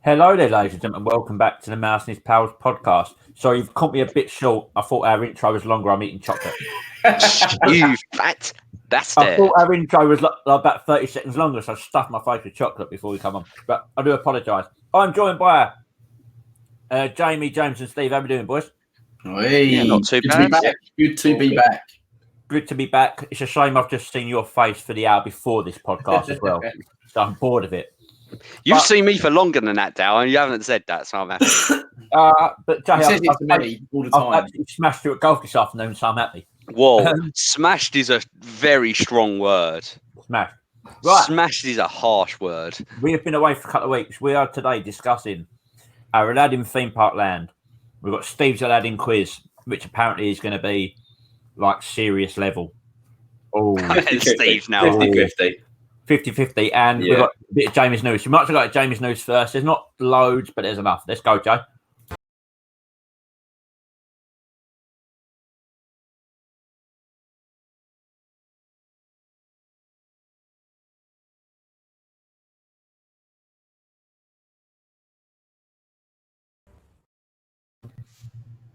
Hello there, ladies and gentlemen. Welcome back to the Mouse and His Pals podcast. Sorry, you've caught me a bit short. I thought our intro was longer. I'm eating chocolate. You fat bastard. I thought our intro was like about 30 seconds longer, so I stuffed my face with chocolate before we come on. But I do apologise. I'm joined by Jamie, James and Steve. How are we doing, boys? Yeah, not too bad. Good to be back. Good to be back. It's a shame I've just seen your face for the hour before this podcast as well. So I'm bored of it. You've seen me for longer than that, Dal, and you haven't said that, so I'm happy. But Jay, He says it to me all the time. I've absolutely smashed you at golf this afternoon, so I'm happy. Whoa, smashed is a very strong word. Smashed. Right. Smashed is a harsh word. We have been away for a couple of weeks. We are today discussing our Aladdin theme park land. We've got Steve's Aladdin quiz, which apparently is going to be like serious level. Oh, Steve now. 50-50. 50-50. And we've got a bit of Jamie's news. We might as well go to Jamie's news first. There's not loads, but there's enough. Let's go, Jay.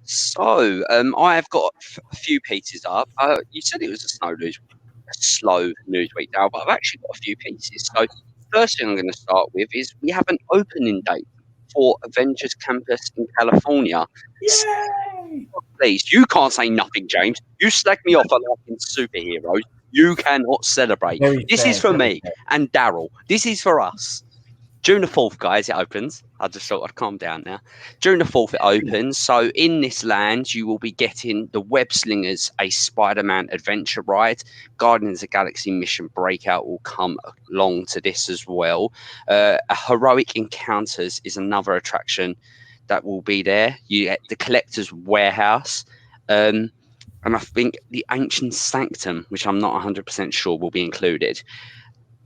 So, I have got a few pieces up. You said it was a slow news week, Dal, but I've actually got a few pieces. So, first thing I'm going to start with is we have an opening date for Avengers Campus in California. Yay! Please, you can't say nothing, James. You slag me off for liking superheroes. You cannot celebrate. This is for me and Daryl. This is for us. June the 4th, guys, it opens. I just thought I'd calm down now. June the 4th, it opens. So in this land, you will be getting the Web Slingers, a Spider-Man adventure ride. Guardians of the Galaxy Mission Breakout will come along to this as well. A Heroic Encounters is another attraction that will be there. You get the Collector's Warehouse. And I think the Ancient Sanctum, which I'm not 100% sure will be included.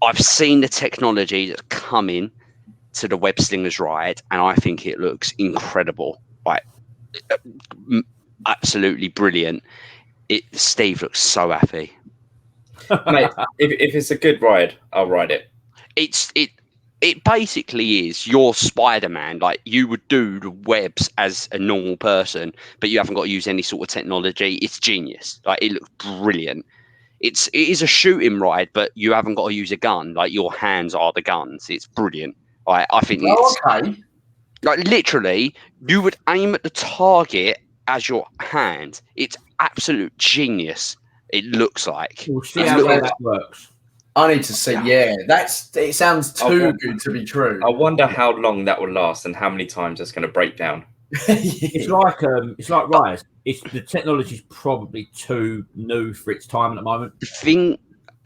I've seen the technology that's coming to the Web Slingers ride, and I think it looks incredible. Like, absolutely brilliant. Steve looks so happy. Mate, if it's a good ride, I'll ride it. It basically is your Spider-Man. Like, you would do the webs as a normal person, but you haven't got to use any sort of technology. It's genius. Like, it looks brilliant. It is a shooting ride, but you haven't got to use a gun. Like, your hands are the guns. It's brilliant. I think it's okay. Like, literally, you would aim at the target as your hand. It's absolute genius. It looks like. We'll see how that works. I need to see. Yeah, it sounds too good to be true. I wonder how long that will last and how many times it's going to break down. It's like Rise. The technology's probably too new for its time at the moment.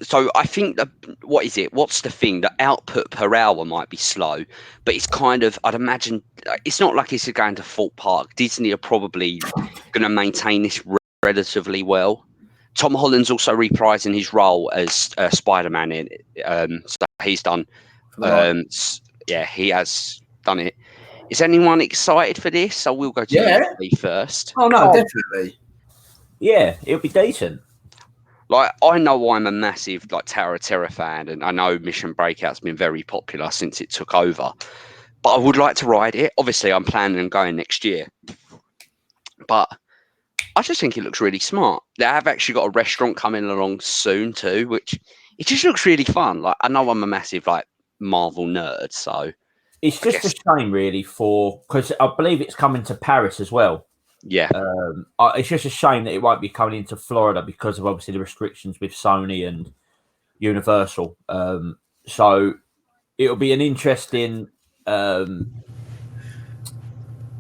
So I think what's the thing? The output per hour might be slow, but it's kind of, I'd imagine, it's not like it's going to Fort Park. Disney are probably going to maintain this relatively well. Tom Holland's also reprising his role as Spider-Man in it. So he's done. He has done it. Is anyone excited for this? I will go to you first. Oh no, definitely. Yeah, it'll be decent. Like, I know I'm a massive Tower of Terror fan, and I know Mission Breakout's been very popular since it took over. But I would like to ride it. Obviously, I'm planning on going next year. But I just think it looks really smart. They have actually got a restaurant coming along soon too, which it just looks really fun. Like, I know I'm a massive Marvel nerd, so it's just a shame, really, because I believe it's coming to Paris as well. Yeah, it's just a shame that it won't be coming into Florida because of obviously the restrictions with Sony and Universal. So it'll be an interesting. What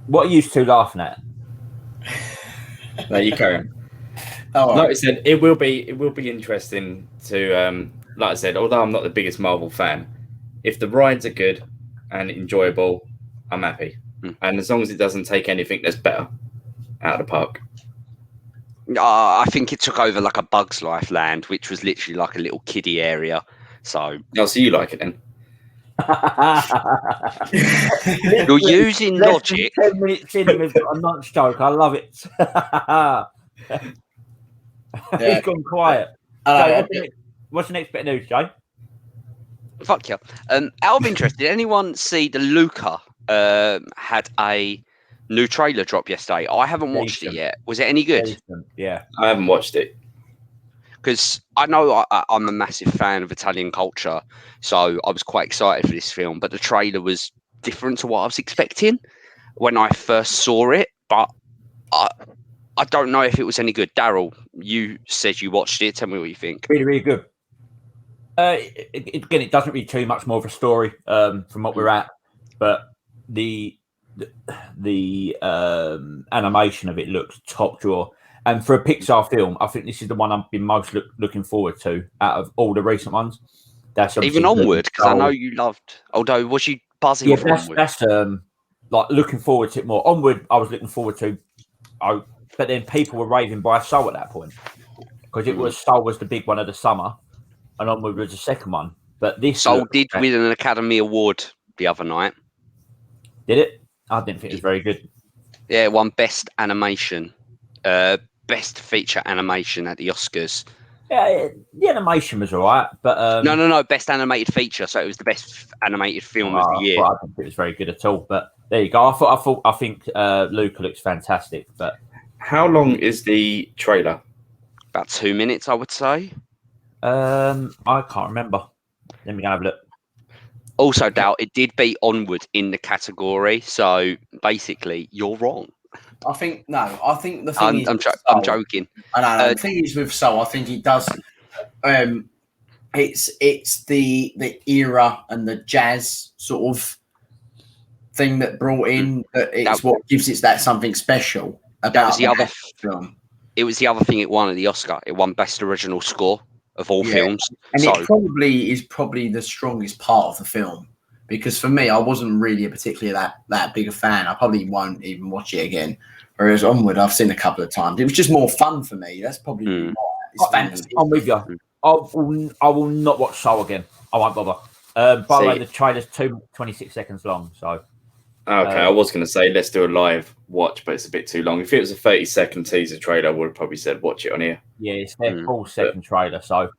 are you two laughing at? No, you carry on. Like I said, it will be interesting to like I said, although I'm not the biggest Marvel fan, if the rides are good and enjoyable, I'm happy. And as long as it doesn't take anything that's better out of the park. I think it took over like a Bug's Life land, which was literally like a little kiddie area. So you like it then? You're using logic. 10 minutes in, we've got a lunch joke. I love it. He's gone quiet. Jay, what's the next bit of news, Jay? Fuck yeah. Out of interest, did anyone see the Luca had a new trailer drop yesterday? I haven't watched it yet. Was it any good? Decent. Yeah, I haven't watched it. Because I know I'm a massive fan of Italian culture, so I was quite excited for this film. But the trailer was different to what I was expecting when I first saw it. But I don't know if it was any good. Daryl, you said you watched it. Tell me what you think. really, really good. Again, it doesn't read too much more of a story from what we're at, but the animation of it looks top drawer. And for a Pixar film, I think this is the one I've been most looking forward to out of all the recent ones. That's even Onward, because I know you loved. Although, was you buzzing for Onward? That's like looking forward to it more. Onward, I was looking forward to. But then people were raving by Soul at that point because it was Soul was the big one of the summer. And Onward was the second one. But this Soul did win an Academy Award the other night. Did it? I didn't think it was very good. Yeah, it won Best Animation. Best Feature Animation at the Oscars. Yeah, the animation was all right. But No. Best Animated Feature. So it was the best animated film of the year. I didn't think it was very good at all. But there you go. I think Luca looks fantastic. But how long is the trailer? About 2 minutes, I would say. I can't remember. Let me have a look. Also, Doubt it did beat Onward in the category, so basically you're wrong. I think the thing I'm joking. I know. The thing is with Soul, I think it does. It's the era and the jazz sort of thing that brought in that it's what gives it that something special about the other film. It was the other thing it won at the Oscar. It won Best Original Score of all films. And it probably is the strongest part of the film. Because for me, I wasn't really particularly that big a fan. I probably won't even watch it again. Whereas Onward, I've seen a couple of times. It was just more fun for me. That's probably I'm with you. I will not watch Soul again. I won't bother. By the way, the trailer's 26 seconds long. So okay, I was going to say let's do a live watch, but it's a bit too long. If it was a 30-second teaser trailer, I would have probably said watch it on here. Yeah, it's their full second trailer. So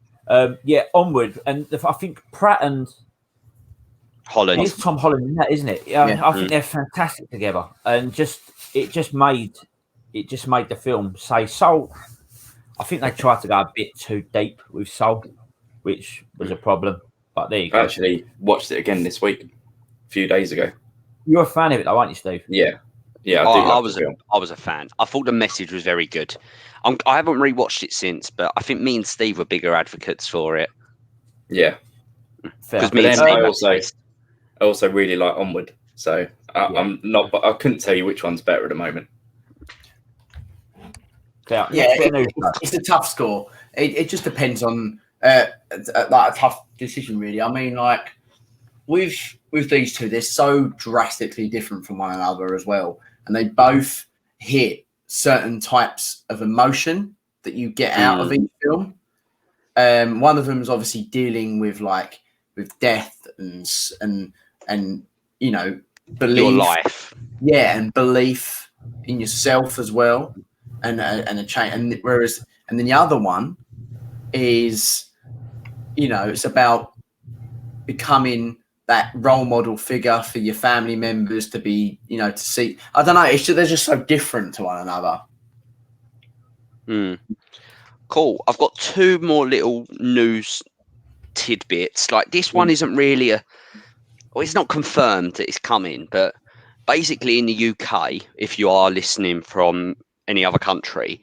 Onward, and I think Pratt and Holland. It's Tom Holland in that, isn't it? I think they're fantastic together, and it just made the film say Soul. I think they tried to go a bit too deep with Soul, which was a problem. But there you go. I actually watched it again this week, a few days ago. You're a fan of it, though, aren't you, Steve? Yeah. I was a fan. I thought the message was very good. I haven't rewatched it since, but I think me and Steve were bigger advocates for it. Yeah. Because I also really like Onward, so I'm not. But I couldn't tell you which one's better at the moment. It's a tough score. It just depends on like a tough decision, really. I mean, like with these two, they're so drastically different from one another as well, and they both hit certain types of emotion that you get out of each film. One of them is obviously dealing with death and belief, your life, and belief in yourself as well, and a change. And then the other one is, it's about becoming that role model figure for your family members to be, to see. I don't know. They're just so different to one another. Cool. I've got two more little news tidbits. Like this one isn't really it's not confirmed that it's coming, but basically in the UK, if you are listening from any other country,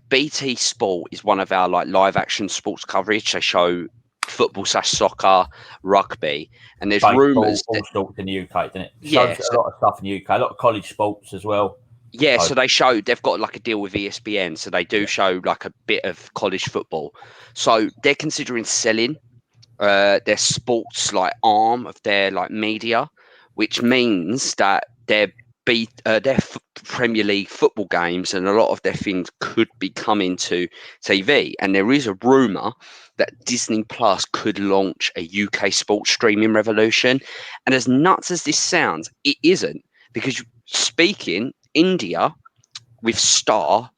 BT Sport is one of our live action sports coverage. They show football / soccer, rugby, and there's rumours all sports in the UK, doesn't it? Yeah, a lot of stuff in the UK, a lot of college sports as well. Yeah, so they've got a deal with ESPN, so they do show a bit of college football. So they're considering selling their sports arm of their media, which means that their Premier League football games and a lot of their things could be coming to TV. And there is a rumour that Disney Plus could launch a UK sports streaming revolution. And as nuts as this sounds, it isn't, because speaking India with Star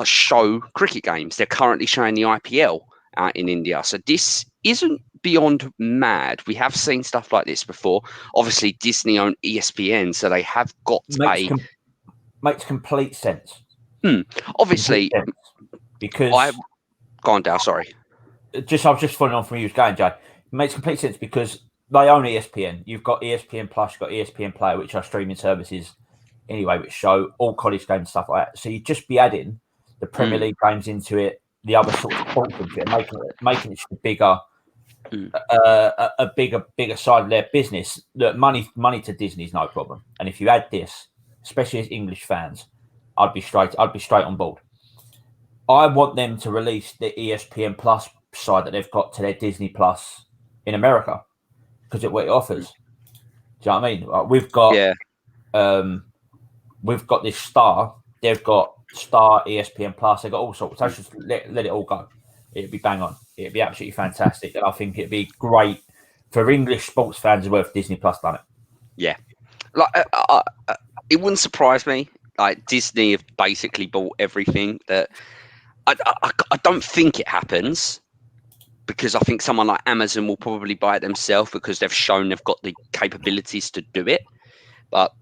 show cricket games. They're currently showing the IPL out in India. So this isn't beyond mad. We have seen stuff like this before. Obviously, Disney own ESPN, so they have got makes complete sense. Obviously, complete sense. Because go on, Dal. Sorry. I was just following on from you was going, Jay. It makes complete sense because they own ESPN. You've got ESPN Plus, you've got ESPN Player, which are streaming services anyway, which show all college games and stuff like that. So you'd just be adding the Premier League games into it, the other sort of sports into it, making it a bigger, a bigger side of their business. Look, money to Disney is no problem. And if you add this, especially as English fans, I'd be straight on board. I want them to release the ESPN Plus side that they've got to their Disney Plus in America because of what it offers. Do you know what I mean? We've got this Star. They've got Star, ESPN Plus. They've got all sorts. So just let it all go. It'd be bang on. It'd be absolutely fantastic. And I think it'd be great for English sports fans as well if Disney Plus done it. Yeah. Like, it wouldn't surprise me. Like, Disney have basically bought everything that... I don't think it happens because I think someone like Amazon will probably buy it themselves because they've shown they've got the capabilities to do it. But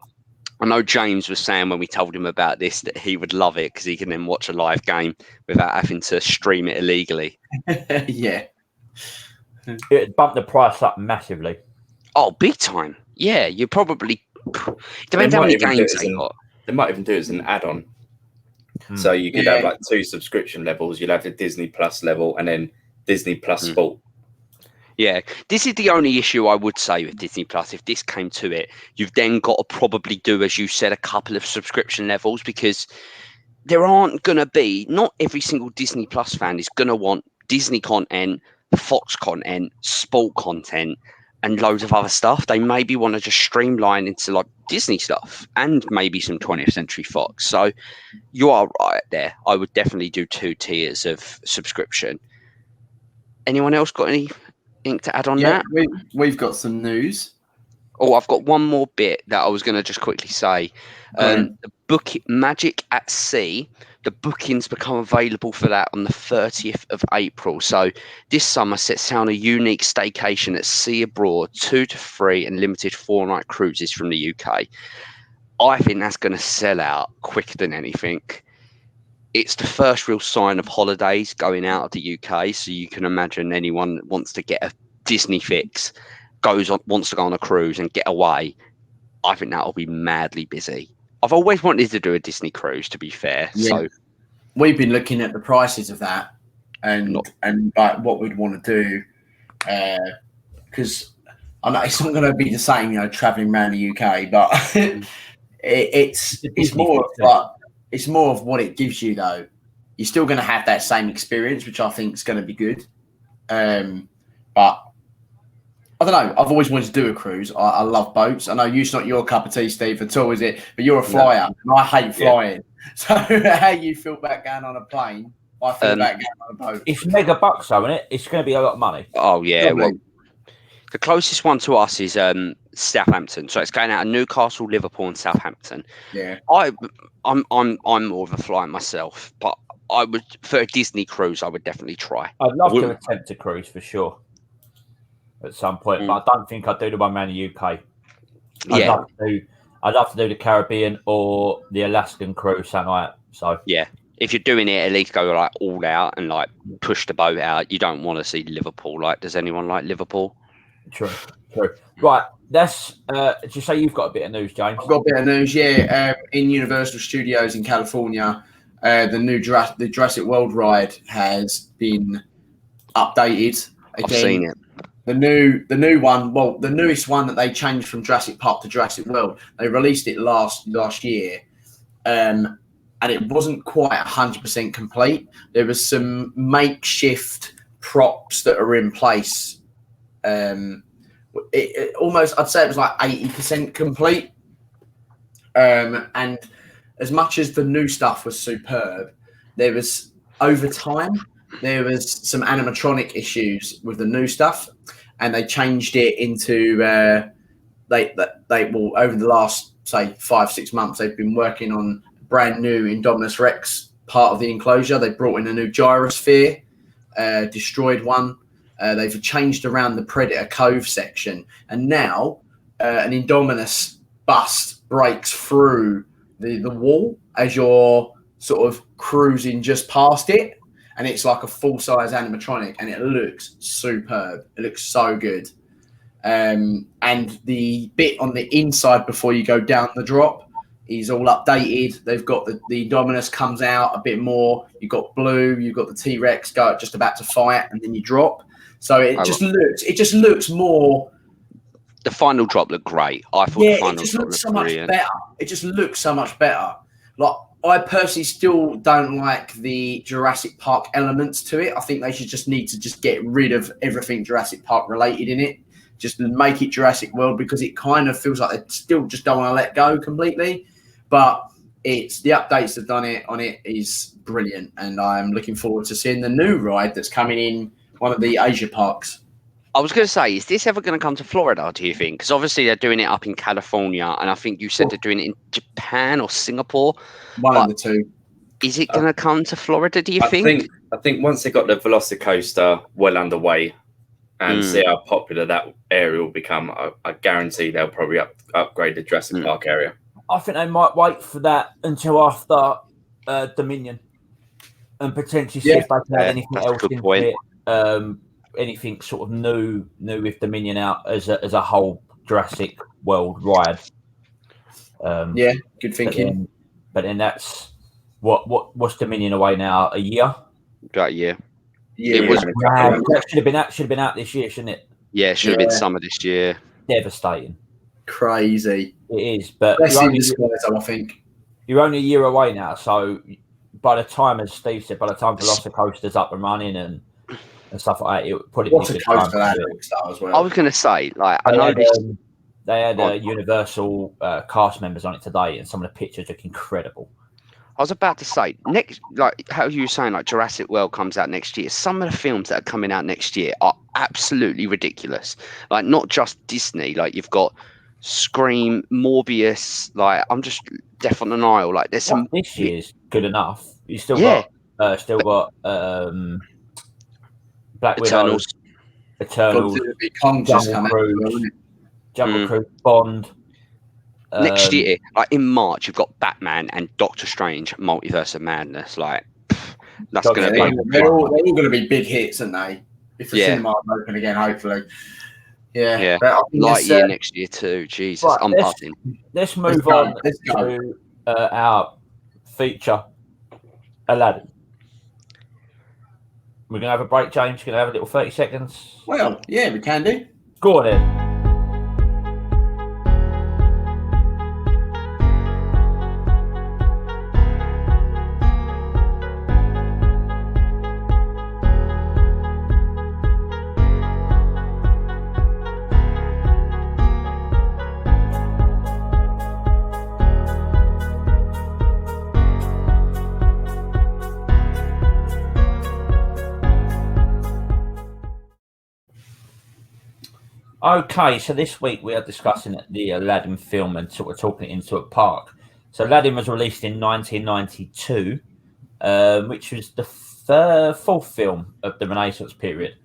I know James was saying when we told him about this that he would love it because he can then watch a live game without having to stream it illegally. Yeah. It'd bump the price up massively. Oh, big time. Yeah, you probably... Depends how many games they got. They might even do it as an add-on. So you could have like 2 subscription levels. You'd have the Disney Plus level and then Disney Plus Sport. Yeah, this is the only issue I would say with Disney Plus. If this came to it, you've then got to probably do, as you said, a couple of subscription levels because there aren't going to be, not every single Disney Plus fan is going to want Disney content, Fox content, sport content, and loads of other stuff. They maybe want to just streamline into like Disney stuff and maybe some 20th Century Fox. So you are right there. I would definitely do 2 tiers of subscription. Anyone else got anything to add on that? We've got some news. Oh, I've got one more bit that I was going to just quickly say. The book Magic at Sea, the bookings become available for that on the 30th of April. So this summer sets sail on a unique staycation at sea abroad, 2 to 3 and limited 4-night cruises from the UK. I think that's going to sell out quicker than anything. It's the first real sign of holidays going out of the UK. So you can imagine anyone that wants to get a Disney fix wants to go on a cruise and get away. I think that'll be madly busy. I've always wanted to do a Disney cruise, to be fair. Yeah. So we've been looking at the prices of that and like what we'd want to do because I know it's not going to be the same, traveling around the UK, but it's more of what it gives you though. You're still going to have that same experience, which I think is going to be good. But I don't know. I've always wanted to do a cruise. I love boats. I know it's not your cup of tea, Steve, at all, is it? But you're a flyer, and I hate flying. So how you feel about going on a plane, I feel about going on a boat. It's mega bucks, though, isn't it? It's going to be a lot of money. Oh, yeah. Well, the closest one to us is Southampton. So it's going out of Newcastle, Liverpool, and Southampton. Yeah. I'm more of a flyer myself, but I would, for a Disney cruise, I would definitely try. I'd love to attempt a cruise for sure at some point, but I don't think I'd do the one around the UK. I'd love to do the Caribbean or the Alaskan cruise, something like that. So yeah, if you're doing it, at least go like all out and like push the boat out. You don't want to see Liverpool. Like, does anyone like Liverpool? True. Right, that's. Did you say you've got a bit of news, James? I've got a bit of news. Yeah, in Universal Studios in California, the new Jurassic World ride has been updated again. I've seen it. The new one, well, the newest one that they changed from Jurassic Park to Jurassic World, they released it last year, and it wasn't quite 100% complete. There was some makeshift props that are in place. It almost, I'd say it was like 80% complete. And as much as the new stuff was superb, there was over time, there was some animatronic issues with the new stuff, and they changed it into they will over the last say 5-6 months they've been working on brand new Indominus Rex part of the enclosure. They brought in a new gyrosphere, destroyed one, They've changed around the Predator Cove section, and now an Indominus bust breaks through the wall as you're sort of cruising just past it, and it's like a full-size animatronic, and it looks superb. It looks so good. And the bit on the inside before you go down the drop is all updated. They've got the Indominus comes out a bit more. You've got Blue, you've got the T-Rex just about to fight, and then you drop. So it just looks more. The final drop looked great. I thought the final drop looked brilliant. Better. It just looks so much better. Like, I personally still don't like the Jurassic Park elements to it. I think they should just need to just get rid of everything Jurassic Park related in it. Just make it Jurassic World, because it kind of feels like they still just don't want to let go completely. But it's the updates they've done on it is brilliant, and I'm looking forward to seeing the new ride that's coming in one of the Asia parks. I was going to say, is this ever going to come to Florida, do you think? Because obviously they're doing it up in California, and I think you said they're doing it in Japan or Singapore. One of the two. Is it going to come to Florida, do you think? I think once they got the Velocicoaster well underway and see how popular that area will become, I guarantee they'll probably upgrade the Jurassic Park area. I think they might wait for that until after Dominion and potentially see if they can add anything else into it. Anything sort of new with Dominion out as a whole Jurassic World ride. Good thinking. But then that's what's Dominion away now? A year? About a year. Yeah, that should have been out this year, shouldn't it? Yeah, it should have been summer this year. Devastating. Crazy. It is, but I think you're only a year away now. So by the time, as Steve said, by the time Velocicoaster's up and running and stuff like that, it would put it in a good time as well. I was going to say, like, I know they had Universal cast members on it today, and some of the pictures look incredible. I was about to say, next, like how you were saying, like Jurassic World comes out next year. Some of the films that are coming out next year are absolutely ridiculous. Like, not just Disney. Like, you've got Scream, Morbius. Like, I'm just Death on the Nile. Like, there's some. This year's good enough. You still got Black Widow, Eternals, Jungle Cruise, Bond. Next year, like in March, you've got Batman and Doctor Strange, Multiverse of Madness. Like, that's going to be. They're all going to be big hits, aren't they? If the cinema open again, hopefully. Yeah. Lightyear next year too. Jesus, right, I'm buzzing. Let's move on to our feature, Aladdin. We're going to have a break, James. Going to have a little 30 seconds. Well, yeah, we can do. Go on then. Okay, so this week we are discussing the Aladdin film and sort of talking it into a park. So Aladdin was released in 1992, which was the fourth film of the Renaissance period.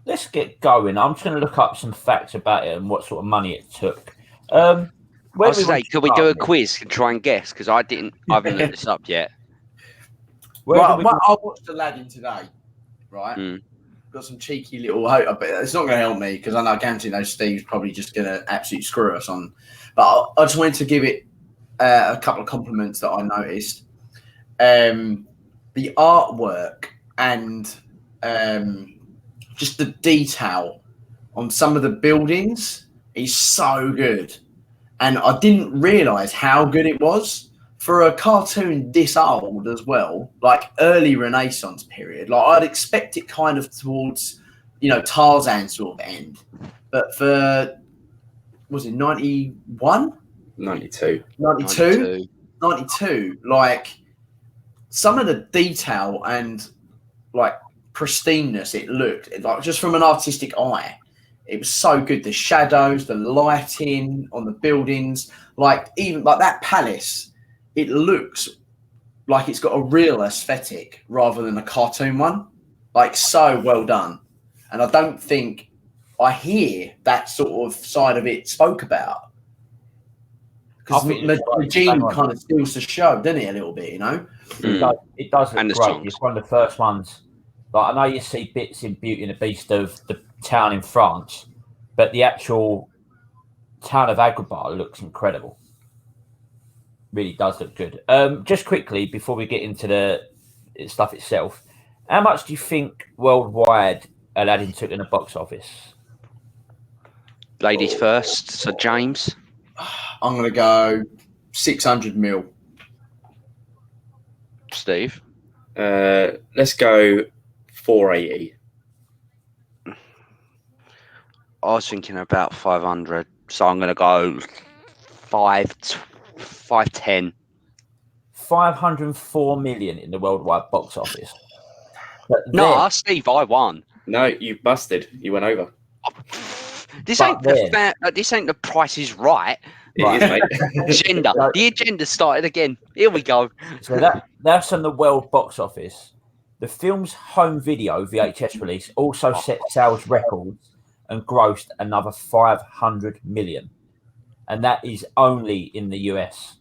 Let's get going. I'm just going to look up some facts about it and what sort of money it took. Could we do a quiz and try and guess? Because I haven't looked this up yet. I watched Aladdin today, right? Got some cheeky little hope, but it's not going to help me because I guarantee Steve's probably just going to absolutely screw us on. But I just wanted to give it a couple of compliments that I noticed. The artwork and just the detail on some of the buildings is so good. And I didn't realise how good it was. For a cartoon this old as well, like early Renaissance period, like I'd expect it kind of towards, Tarzan sort of end. But for, was it 91? 92. 92. Like some of the detail and like pristineness it looked, like just from an artistic eye, it was so good. The shadows, the lighting on the buildings, like even like that palace, it looks like it's got a real aesthetic rather than a cartoon one. like so well done. And I don't think I hear that sort of side of it spoke about. Because Regime kind of steals the show, doesn't it, a little bit, you know? It does look And the great. songs. It's one of the first ones. Like, I know you see bits in Beauty and the Beast of the town in France, but the actual town of Agrabah looks incredible. Really does look good. Just quickly, before we get into the stuff itself, how much do you think worldwide Aladdin took in the box office? Ladies first. So James, I'm going to go 600 mil. Steve. Let's go 480. I was thinking about 500, so I'm going to go 510. 504 million in the worldwide box office. No, Steve, I won. No, you busted. You went over. This ain't the Price is Right. It is, mate. Agenda. The agenda started again. Here we go. So that's on the world box office. The film's home video VHS release also set sales records and grossed another 500 million. And that is only in the US.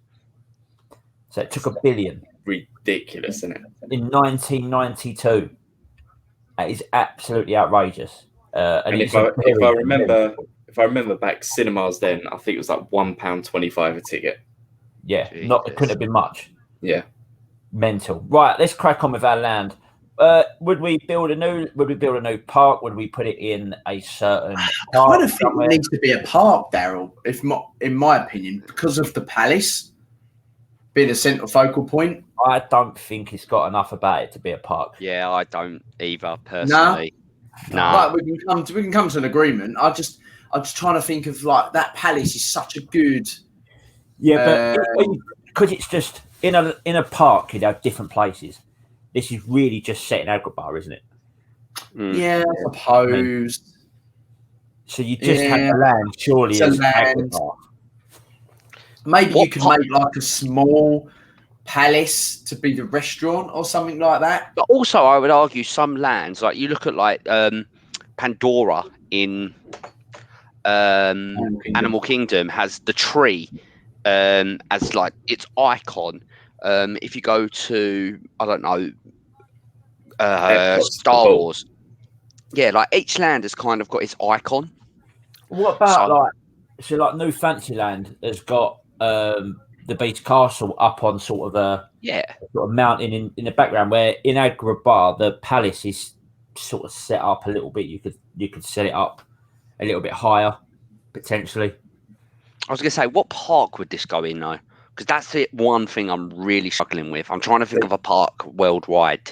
So it took $1 billion. Ridiculous, isn't it? In 1992. That is absolutely outrageous. And if I remember back, cinemas then, I think it was like £1.25 a ticket. Yeah, it couldn't have been much. Yeah. Mental. Right, let's crack on with our land. Would we build a new park? Would we put it in a certain park? I kind of think it needs to be a park, Daryl, in my opinion, because of the palace being a central focal point. I don't think it's got enough about it to be a park. Yeah, I don't either personally. Nah. But we can come to an agreement. I'm just trying to think of like that palace is such a good. Yeah, but because it's just in a park, you'd have different places. This is really just set in Agrabah, isn't it? Yeah, I suppose. So you just have the land, surely, as Agrabah. Maybe you could make like a small palace to be the restaurant or something like that. But also, I would argue some lands, like you look at like Pandora in Animal Kingdom, has the tree as like its icon. If you go to, I don't know, Star Wars, yeah, like each land has kind of got its icon. What about like New Fantasyland has got the Beach Castle up on sort of a mountain in the background, where in Agrabah the palace is sort of set up a little bit. You could set it up a little bit higher potentially. I was gonna say, what park would this go in though? Because that's the one thing I'm really struggling with. I'm trying to think of a park worldwide.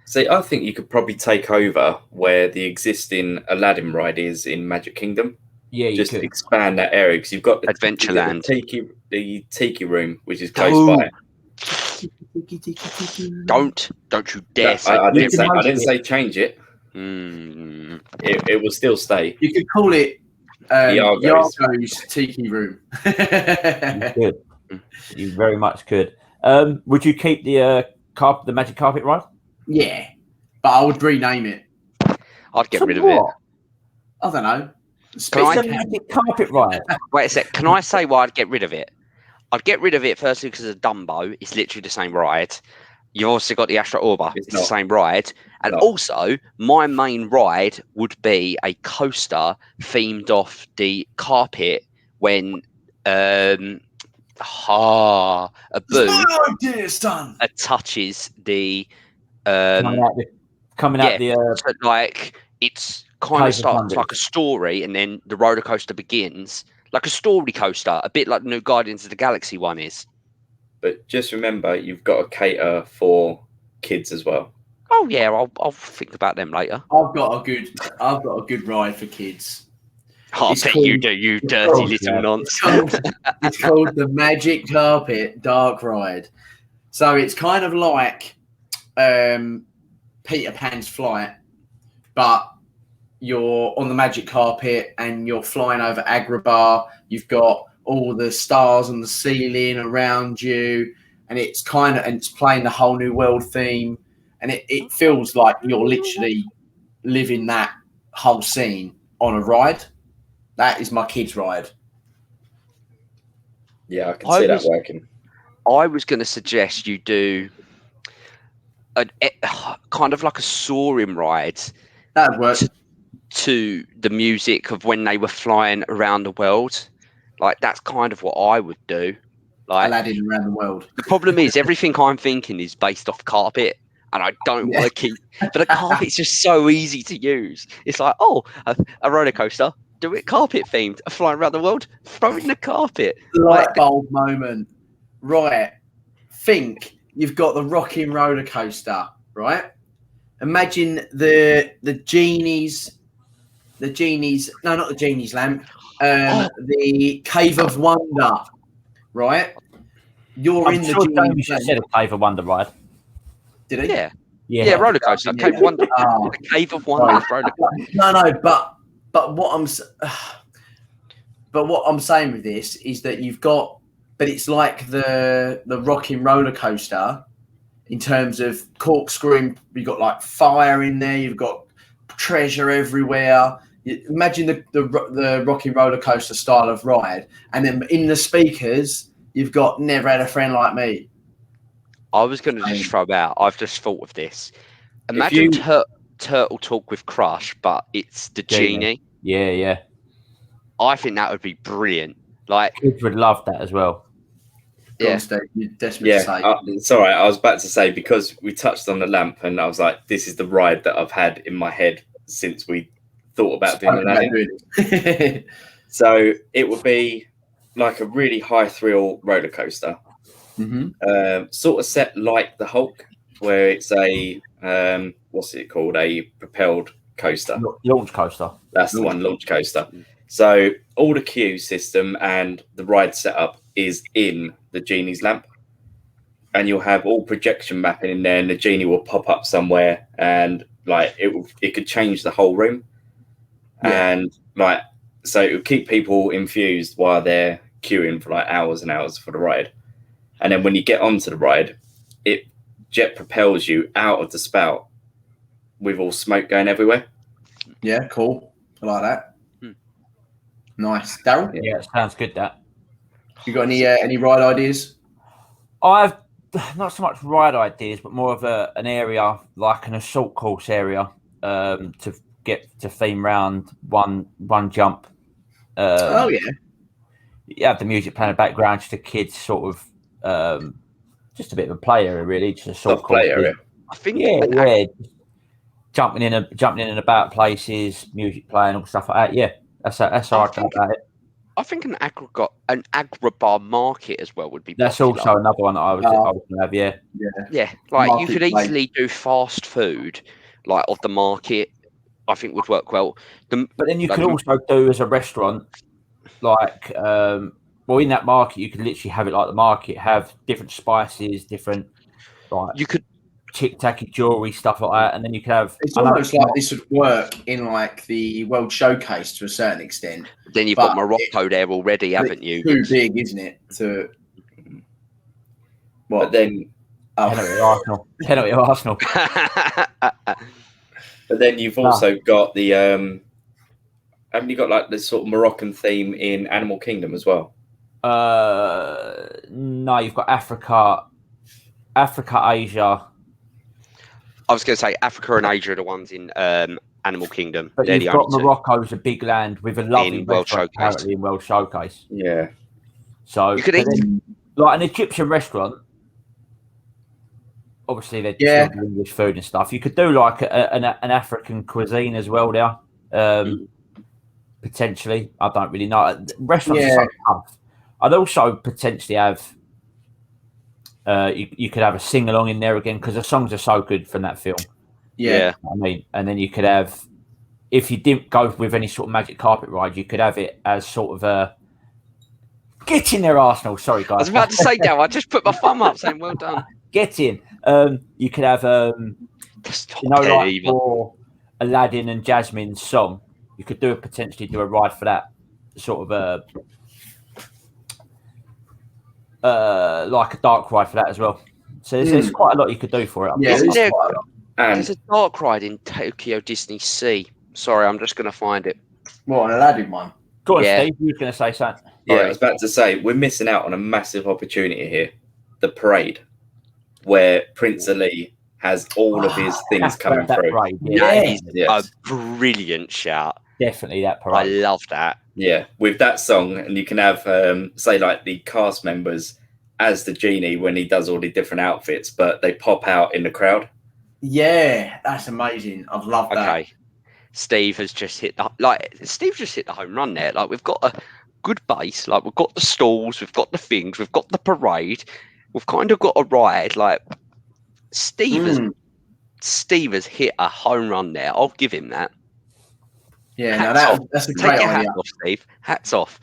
See, I think you could probably take over where the existing Aladdin ride is in Magic Kingdom. Yeah, you just could expand that area because you've got Adventureland, the tiki room, which is close by. Don't you dare! I didn't say change it. It will still stay. You could call it Yargo's tiki room. You could. You very much could. Would you keep the magic carpet ride? Yeah, but I would rename it. I'd get rid of it. I don't know. Magic carpet ride. Wait a sec. Can I say why I'd get rid of it? I'd get rid of it firstly because of Dumbo. It's literally the same ride. You've also got the Astro Orba. It's the same ride. And also, my main ride would be a coaster themed off the carpet when a boo touches the coming out the so like it's kind of starts like a story, and then the roller coaster begins like a story coaster, a bit like the new Guardians of the Galaxy one is. But just remember, you've got to cater for kids as well. Oh yeah, I'll think about them later. I've got a good ride for kids. I bet you do, you dirty little nonce. It's called the Magic Carpet Dark Ride. So it's kind of like Peter Pan's Flight, but you're on the magic carpet and you're flying over Agrabah. You've got all the stars on the ceiling around you, and it's playing the whole new world theme. and it feels like you're literally living that whole scene on a ride. That is my kids' ride. Yeah, I can see that working. I was going to suggest you do kind of like a soaring ride. That'd work. To the music of when they were flying around the world. Like, that's kind of what I would do. Like, Aladdin around the world. The problem is everything I'm thinking is based off carpet, and I don't want to keep. But a carpet's just so easy to use. It's like, a roller coaster, do it carpet themed. A flying around the world, throw in the carpet. Light bulb moment. Right. Think you've got the rocking roller coaster, right? Imagine the genie's. No, not the genie's lamp. The Cave of Wonder, right? You're I'm in sure the genie's James said a Cave of Wonder ride. Did he? Yeah, roller coaster. Cave of Wonder. Cave of Wonder. Roller coaster. No, but what I'm saying with this is that you've got, but it's like the rocking roller coaster in terms of corkscrewing. You've got like fire in there. You've got treasure everywhere. Imagine the rocking roller coaster style of ride, and then in the speakers you've got "Never Had a Friend Like Me." I was going to just throw out. I've just thought of this. Imagine Turtle Talk with Crush, but it's the genie. Yeah. I think that would be brilliant. Like, kids would love that as well. Yeah, it's all right. I was about to say, because we touched on the lamp, and I was like, this is the ride that I've had in my head since we thought about doing Aladdin. So it would be like a really high thrill roller coaster, sort of set like the Hulk, where it's a what's it called? A propelled coaster, launch coaster. That's the one, launch coaster. So all the queue system and the ride setup is in the genie's lamp, and you'll have all projection mapping in there, and the genie will pop up somewhere, and like it could change the whole room. And like, so it would keep people infused while they're queuing for like hours and hours for the ride. And then when you get onto the ride, it jet propels you out of the spout with all smoke going everywhere. Yeah, cool. I like that. Nice. Darryl? Yeah, it sounds good, that. You got any ride ideas? I've not so much ride ideas, but more of an area, like an assault course area, to get to theme round one jump. You have the music playing in the background, just the kids sort of just a bit of a play area, really, just a sort of play area. I think jumping in and about places, music playing, all stuff like that. Yeah, that's how I think about it. I think an agribar market as well would be. That's popular. Also another one that I was going to have. Yeah. Like, market, you could easily do fast food, like of the market. I think would work well. But then you could also do as a restaurant, like, in that market, you could literally have it like the market, have different spices, different, like, you could tic-tacky jewelry, stuff like that, and then you could have. It's almost like this would work in like the World Showcase to a certain extent. Then you've got Morocco there already, haven't you? Too big, isn't it? But then, penalty Arsenal. But then you've also got the haven't you got like the sort of Moroccan theme in Animal Kingdom as well? No, you've got Africa, Asia. I was going to say Africa and Asia are the ones in Animal Kingdom. But you've got Morocco's a big land with a lovely World Showcase. In World Showcase. Yeah. So you could like an Egyptian restaurant. Obviously, they're just English food and stuff. You could do like an African cuisine as well there. Potentially, I don't really know. Restaurants are so tough. I'd also potentially have. You could have a sing along in there again, because the songs are so good from that film. Yeah, I mean, and then you could have, if you didn't go with any sort of magic carpet ride, you could have it as sort of a get in there, Arsenal. Sorry, guys. I was about to say that. I just put my thumb up saying, "Well done." Get in. You could have, like for Aladdin and Jasmine's song, you could potentially do a ride for that, sort of like a dark ride for that as well. So there's quite a lot you could do for it. And there's a dark ride in Tokyo Disney Sea. Sorry, I'm just going to find it. What, an Aladdin one? Go on, Yeah. Steve. You were going to say something. yeah, Sorry. I was about to say we're missing out on a massive opportunity here. The parade, where Prince Ali has all of his things coming that through. parade, That is Yes. a brilliant shout. Definitely that I parade. love that. Yeah, with that song, and you can have say like the cast members as the genie when he does all the different outfits, but they pop out in the crowd. Yeah, that's amazing. I've loved that. Okay. Steve just hit the home run there. Like, we've got a good base. Like, we've got the stalls, we've got the things, we've got the parade, we've kind of got a ride. Like, Steve has hit a home run there. I'll give him that. Yeah, that's a Take great your idea. hat off, Steve. Hats off.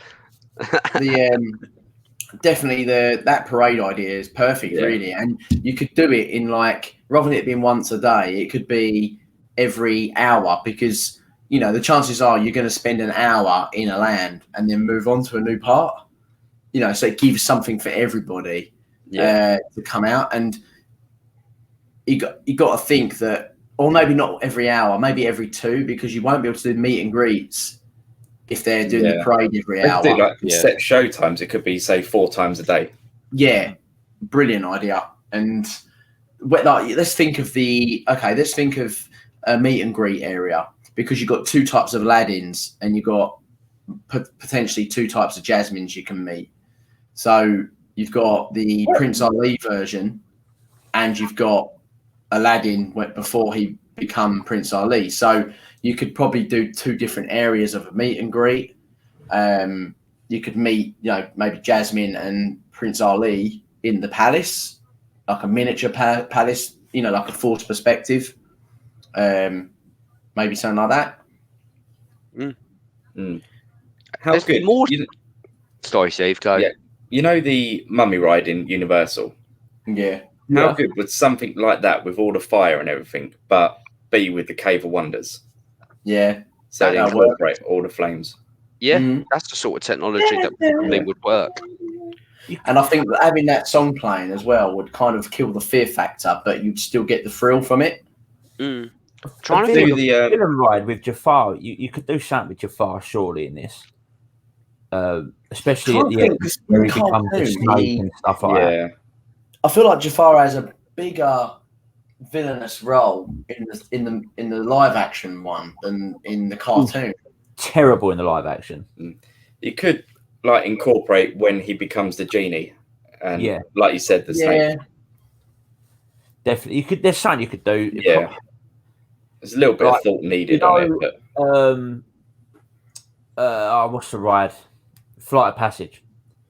Definitely that parade idea is perfect, really. And you could do it in, like, rather than it being once a day, it could be every hour, because the chances are you're going to spend an hour in a land and then move on to a new part. So it gives something for everybody to come out. And you got to think that, or maybe not every hour, maybe every two, because you won't be able to do meet and greets if they're doing the parade every hour. Do set show times. It could be, say, 4 times a day. Yeah, brilliant idea. And let's think of a meet and greet area, because you've got 2 types of Aladdins and you've got potentially 2 types of Jasmines you can meet. So you've got the Prince Ali version, and you've got Aladdin before he become Prince Ali. So you could probably do 2 different areas of a meet and greet. You could meet, maybe Jasmine and Prince Ali in the palace, like a miniature palace, like a forced perspective. Maybe something like that. How good? Sorry, Steve, go. Yeah. The mummy ride in Universal? Yeah. How good would something like that, with all the fire and everything, but be with the Cave of Wonders? Yeah. So they incorporate all the flames. Yeah, that's the sort of technology that probably would work. And I think that having that song playing as well would kind of kill the fear factor, but you'd still get the thrill from it. Trying to do the villain ride with Jafar. You could do something with Jafar, surely, in this. Especially at the end where he becomes a snake and stuff like that. I feel like Jafar has a bigger villainous role in the live action one than in the cartoon. Terrible in the live action. You could incorporate when he becomes the genie, and like you said, the snake. Definitely, there's something you could do. Yeah, there's a little bit of thought needed on it. But what's the ride? Flight of Passage.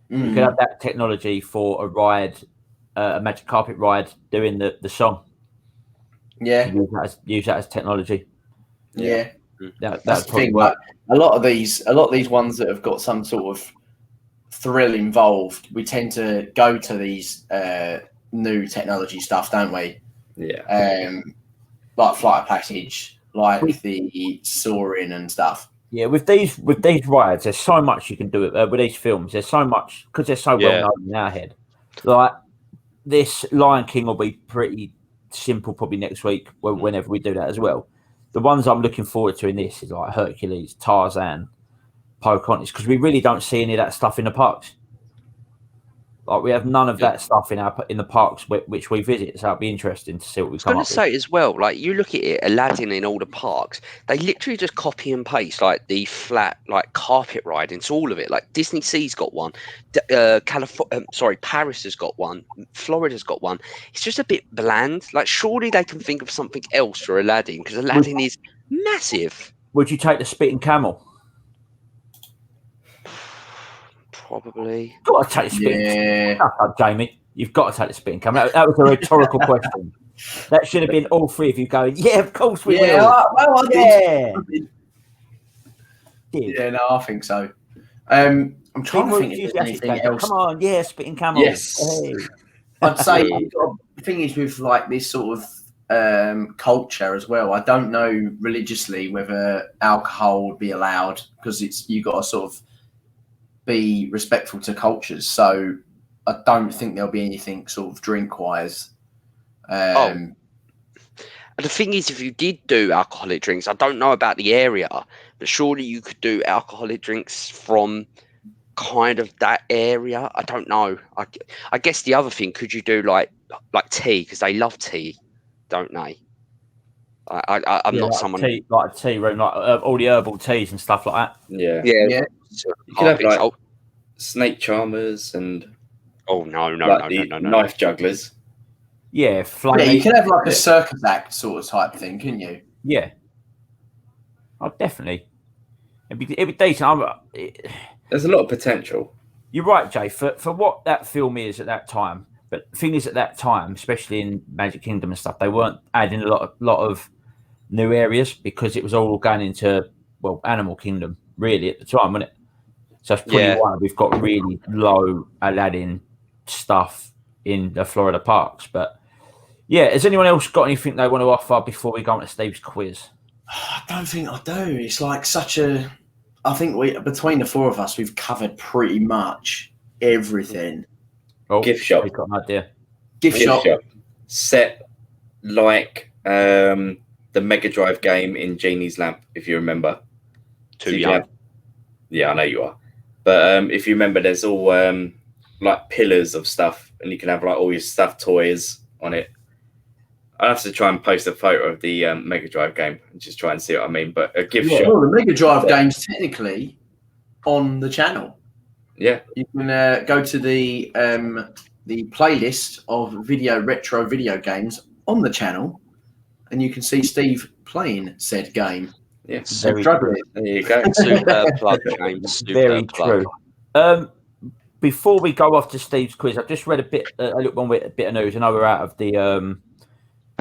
You could have that technology for a ride, a magic carpet ride, doing the song. Yeah, use that as technology. Yeah. That's the thing. Like, a lot of these ones that have got some sort of thrill involved, we tend to go to these new technology stuff, don't we? Yeah. Like Flight of Passage, like the soaring and stuff. Yeah, with these rides, there's so much you can do with these films. There's so much, because they're so well known in our head. Like this Lion King will be pretty simple probably next week, whenever we do that as well. The ones I'm looking forward to in this is like Hercules, Tarzan, Pocahontas, because we really don't see any of that stuff in the parks. Like, we have none of that stuff in the parks which we visit, so it'll be interesting to see what we come up with. I was going to say as well, like, you look at it, Aladdin in all the parks, they literally just copy and paste like the flat carpet ride into all of it. Like, Disney Sea's got one, Paris has got one, Florida's got one. It's just a bit bland. Like, surely they can think of something else for Aladdin, because Aladdin is massive. Would you take the spitting camel? Probably. You've got to take the spitting camel, Jamie. You've got to take the spitting camel. That was a rhetorical question. That should have been all 3 of you going, yeah, of course we will. Well, I did. Yeah, no, I think so. I'm trying to think if there's anything else. Come on, spitting camel. Yes. Hey. I'd say the thing is with like this sort of culture as well. I don't know religiously whether alcohol would be allowed, because you got to sort of be respectful to cultures. So I don't think there'll be anything sort of drink wise. And the thing is, if you did do alcoholic drinks, I don't know about the area, but surely you could do alcoholic drinks from kind of that area. I don't know. I guess the other thing, could you do like tea, because they love tea, don't they? I'm not like someone like a tea room, like all the herbal teas and stuff like that. Yeah. Yeah. You could have like snake charmers and no, knife jugglers. Yeah, yeah. You could have like a circus act sort of type thing, couldn't you? Yeah. Oh, definitely. It'd be decent. There's a lot of potential. You're right, Jay. For what that film is at that time, but the thing is, at that time, especially in Magic Kingdom and stuff, they weren't adding a lot of new areas because it was all going into Animal Kingdom really at the time, wasn't it? So that's pretty why we've got really low Aladdin stuff in the Florida parks. But yeah, has anyone else got anything they want to offer before we go on to Steve's quiz? I don't think I do. It's like I think between the four of us, we've covered pretty much everything. Oh, gift shop. I've got an idea. Gift shop. Set like the Mega Drive game in Genie's Lamp, if you remember. Too young. Yeah, I know you are. But if you remember, there's all like pillars of stuff, and you can have like all your stuffed toys on it. I'll have to try and post a photo of the Mega Drive game and just try and see what I mean. But a gift shop. Well, the Mega Drive game's technically on the channel. Yeah. You can go to the playlist of retro video games on the channel, and you can see Steve playing said game. Yeah. There you go. Super plug, James. Very true. Before we go off to Steve's quiz, I've just read a bit of news. I know we're out of the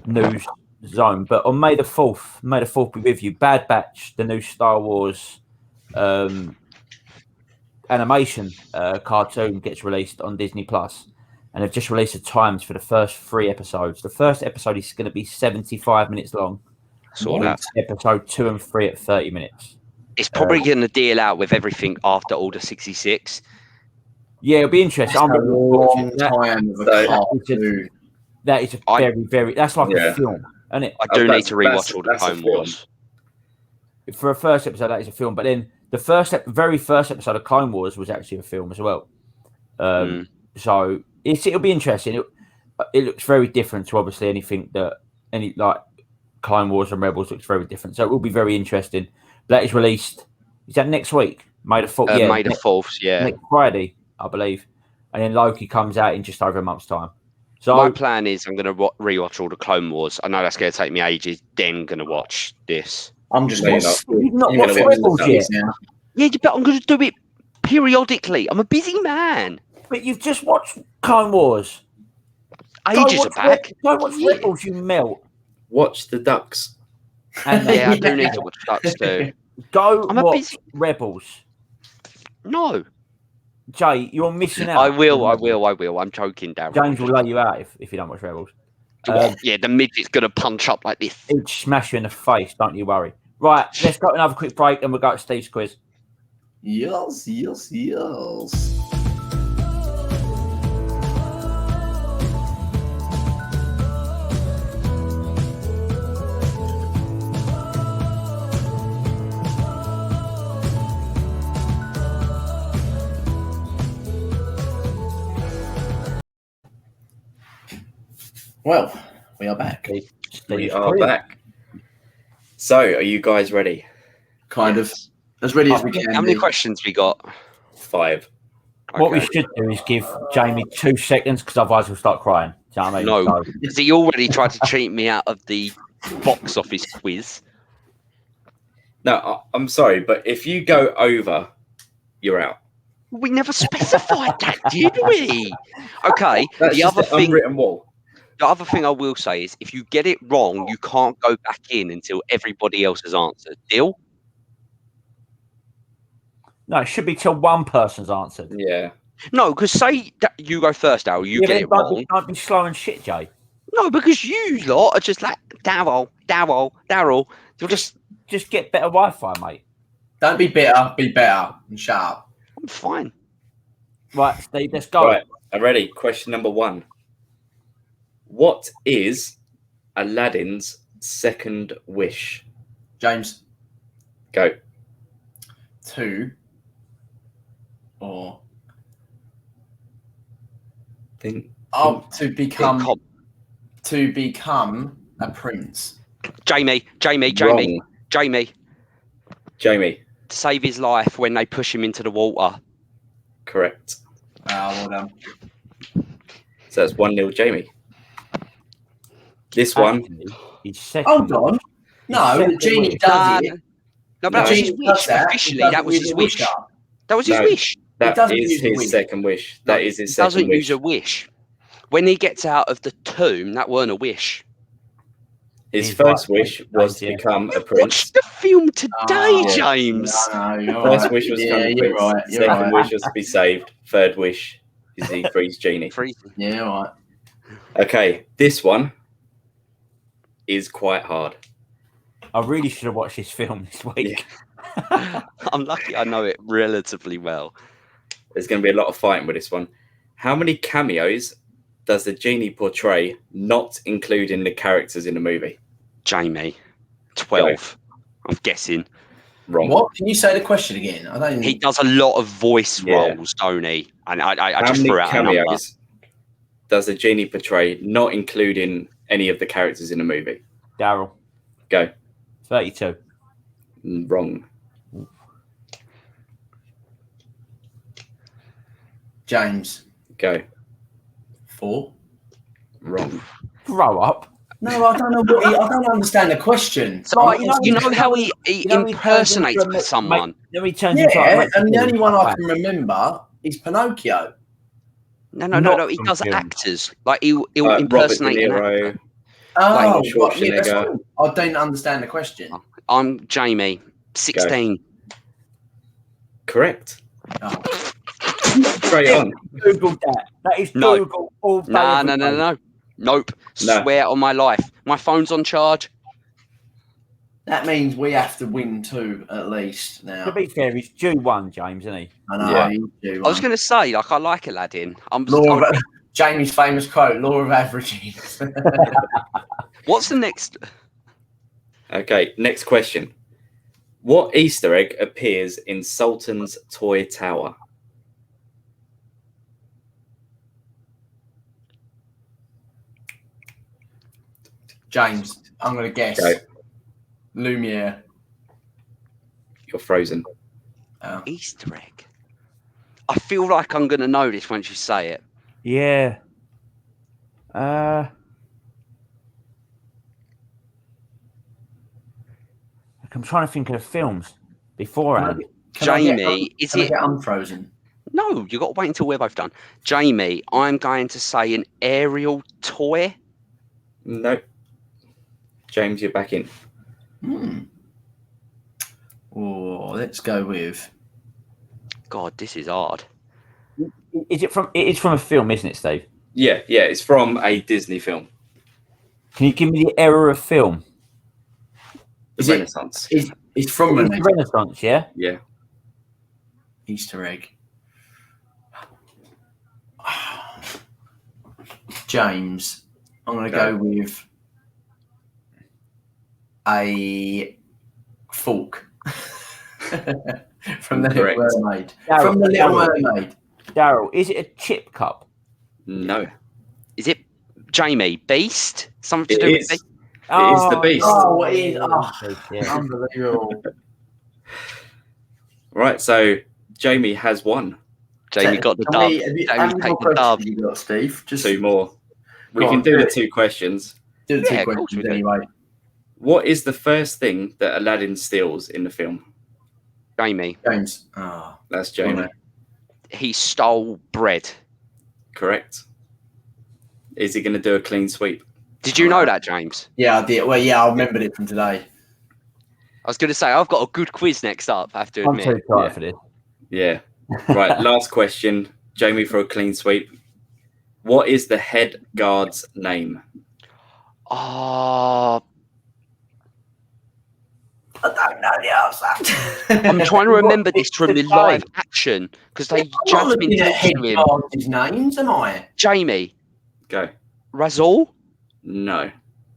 news zone, but on May the 4th be with you. Bad Batch, the new Star Wars animation cartoon gets released on Disney Plus, and they've just released the times for the first 3 episodes. The first episode is going to be 75 minutes long. Saw that. Episode 2 and 3 at 30 minutes. It's probably going to deal out with everything after Order 66. Yeah, it'll be interesting. That's a long time of a cartoon. That is a very. That's like a film, isn't it? I do need to rewatch all the Clone Wars. For a first episode, that is a film, but then the very first episode of Clone Wars was actually a film as well. So it'll be interesting. It looks very different to obviously anything like Clone Wars and Rebels looks very different. So it will be very interesting. That is released. Is that next week? May the 4th. May the 4th. Yeah, next Friday, I believe. And then Loki comes out in just over a month's time. So my plan is I'm going to rewatch all the Clone Wars. I know that's going to take me ages. Then going to watch this. I'm just not watched Rebels yet. Yeah, but I'm going to do it periodically. I'm a busy man. But you've just watched Clone Wars. Ages are back. Go watch Rebels, you melt. Watch the Ducks. And I do need to watch Ducks too. Go watch Rebels. No. Jay, you're missing out. I will. I'm joking, Darren. James will lay you out if you don't watch Rebels. Yeah, the midget's going to punch up like this. He'd smash you in the face, don't you worry. Right, let's go another quick break and we'll go to Steve's quiz. Yes. Well, we are back. We are back. So, are you guys ready? Kind of. As ready as we can. How many questions we got? 5. Okay. What we should do is give Jamie 2 seconds because otherwise we'll start crying. Do you know what I mean? No, because he already tried to cheat me out of the box office quiz. No, I'm sorry, but if you go over, you're out. We never specified that, did we? Okay. That's the other thing. Unwritten wall. The other thing I will say is, if you get it wrong, you can't go back in until everybody else has answered. Deal? No, it should be till one person's answered. Yeah. No, because say that you go first, Daryl. You get it wrong. Don't be slow and shit, Jay. No, because you lot are just like Daryl. You'll just get better Wi-Fi, mate. Don't be bitter. Be better and shut up. I'm fine. Right, Steve, let's go. Right, I'm ready. Question number 1. What is Aladdin's second wish? James. Go. 2 or Think. to become a prince. Jamie. Wrong. Jamie. To save his life when they push him into the water. Correct. Well done. So that's 1-0, Jamie. This one. He's second. Hold on. No, the genie does it. No, but that was his wish. Officially, that was his wish. That was his wish. That is his second wish. That is his second wish. He doesn't use a wish. When he gets out of the tomb, that weren't a wish. His first wish was to become a prince. Watch the film today, James. No, First wish was to become a prince. Right, Second wish was to be saved. Third wish is he frees genie. Yeah, right. Okay, this one is quite hard. I really should have watched this film this week. Yeah. I'm lucky I know it relatively well. There's going to be a lot of fighting with this one. How many cameos does the genie portray, not including the characters in the movie? Jamie, 12. I'm guessing. Wrong. What? Can you say the question again? I don't. He does a lot of voice roles, don't he? And I just threw out a number. How many cameos does the genie portray, not including any of the characters in the movie? Daryl. Go. 32. Wrong. James. Go. 4. Wrong. Grow up. No, I don't know. I don't understand the question. So, you know how he impersonates someone? Then he turns and the only one I can remember is Pinocchio. No. He does actors. Like he'll impersonate an actor. Oh, I don't understand the question. I'm Jamie, 16. Go. Correct. Oh. Straight on. Google that. That is Google all day. No. Nope. No. Swear on my life. My phone's on charge. That means we have to win 2 at least now. To be fair, he's due 1, James, isn't he? I know. Yeah. He's due 1. I was going to say, I like Aladdin. Jamie's famous quote, law of averages. What's the next? Okay, next question. What Easter egg appears in Sultan's toy tower? James, I'm going to guess. Go. Lumiere. You're frozen. Oh. Easter egg. I feel like I'm going to know this once you say it. Yeah. I'm trying to think of the films beforehand. Jamie, is it unfrozen? No, you've got to wait until we're both done. Jamie, I'm going to say an aerial toy. No. James, you're back in. Oh, let's go with. God, this is hard. Is it from? It is from a film, isn't it, Steve? Yeah. It's from a Disney film. Can you give me the era of film? The Renaissance. It's from the Renaissance, yeah? Yeah. Easter egg. James, I'm going to go with a fork from the Little Mermaid. From the Little Mermaid. Daryl, is it a chip cup? No. Is it Jamie? Beast? Something to do with Beast? It is the Beast. Oh, it is. Oh, unbelievable. Right, so Jamie has won. Jamie got the dub. How many more questions you got, Steve? Just 2 more. We can do the 2 questions. Do the 2 questions anyway. What is the first thing that Aladdin steals in the film? Jamie. James. Oh, that's Jamie. He stole bread. Correct. Is he going to do a clean sweep? Did you know that, James? Yeah, I did. Well, yeah, I remembered it from today. I was going to say, I've got a good quiz next up, I have to admit. I'm too tired for this. Yeah. Right, last question. Jamie for a clean sweep. What is the head guard's name? I don't know the answer. I'm trying to remember this from the live action because they just been teaching him. His names, am I? Jamie. Go. Razul? No.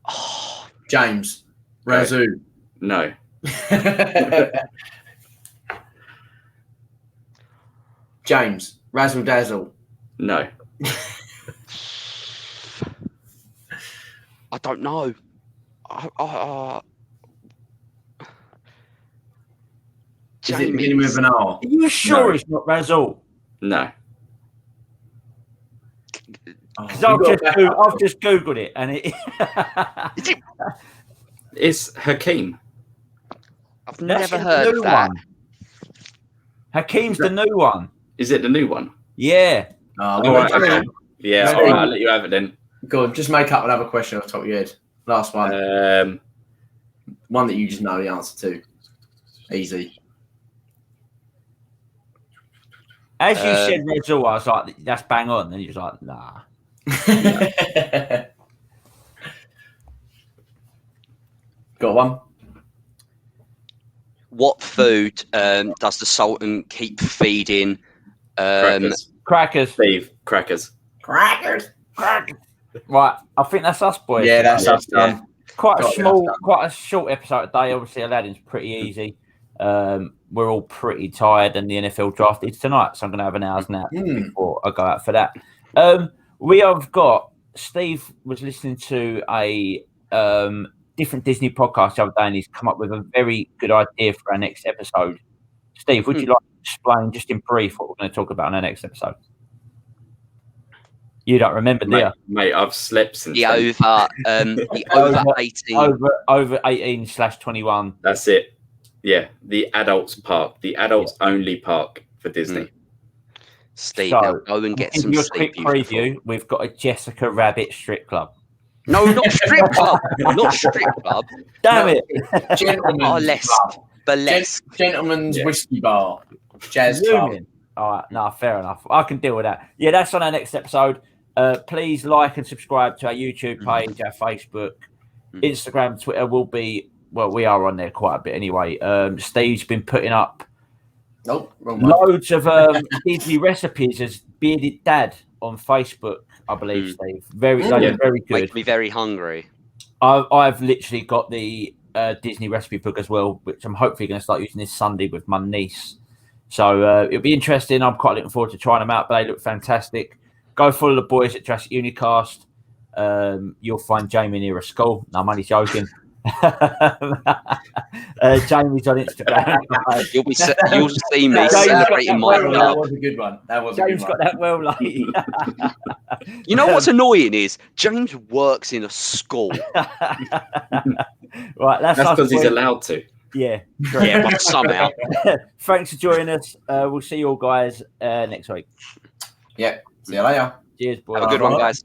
Oh, James. Razoo. No. James. Razzle Dazzle. No. I don't know. Is it beginning with an R? Are you sure it's not Razzle? No. Because I've just Googled it and it. It's Hakeem. I've never heard of that. One. Hakeem's the new one. Is it the new one? Yeah. All right, okay. Yeah, all right, I'll let you have it then. Go on, just make up another question off the top of your head. Last one. One that you just know the answer to. Easy. As you said, Razzle, I was like, that's bang on. And he was like, nah. Got one? What food does the Sultan keep feeding? Crackers. Steve, crackers. Crackers. Right, I think that's us, boys. Yeah, that's us done. Quite a short episode today. Obviously, Aladdin's pretty easy. We're all pretty tired, and the NFL draft is tonight, so I'm going to have an hour's nap before I go out for that. We have got Steve was listening to a different Disney podcast the other day, and he's come up with a very good idea for our next episode. Steve, would you like to explain just in brief what we're going to talk about in our next episode? You don't remember, do you? Mate, I've slept since the over 18. Over 18/21. That's it. Yeah, the adults park, the adults only park for Disney. Steve, now go and get some sleep. Quick preview. We've got a Jessica Rabbit strip club. No, not strip club. Not strip club. Damn it. Gentlemen's Gentlemen's whiskey bar. Jazz club. All right, no, fair enough. I can deal with that. Yeah, that's on our next episode. Please like and subscribe to our YouTube page, our Facebook, Instagram, Twitter will be. Well, we are on there quite a bit anyway. Steve's been putting up loads of Disney recipes as Bearded Dad on Facebook, I believe, Steve. Very good. Makes me very hungry. I've literally got the Disney recipe book as well, which I'm hopefully going to start using this Sunday with my niece. So it'll be interesting. I'm quite looking forward to trying them out, but they look fantastic. Go follow the boys at Jurassic Unicast. You'll find Jamie near a school. No, I'm only joking. Jamie's on Instagram. You'll see me celebrating my love. That was a good one. James got that well, like. You know what's annoying is James works in a school. Right, that's because he's allowed to. Yeah, but somehow. Thanks for joining us. We'll see you all guys next week. Yeah, see you later. Cheers, boys. Have a good one, guys.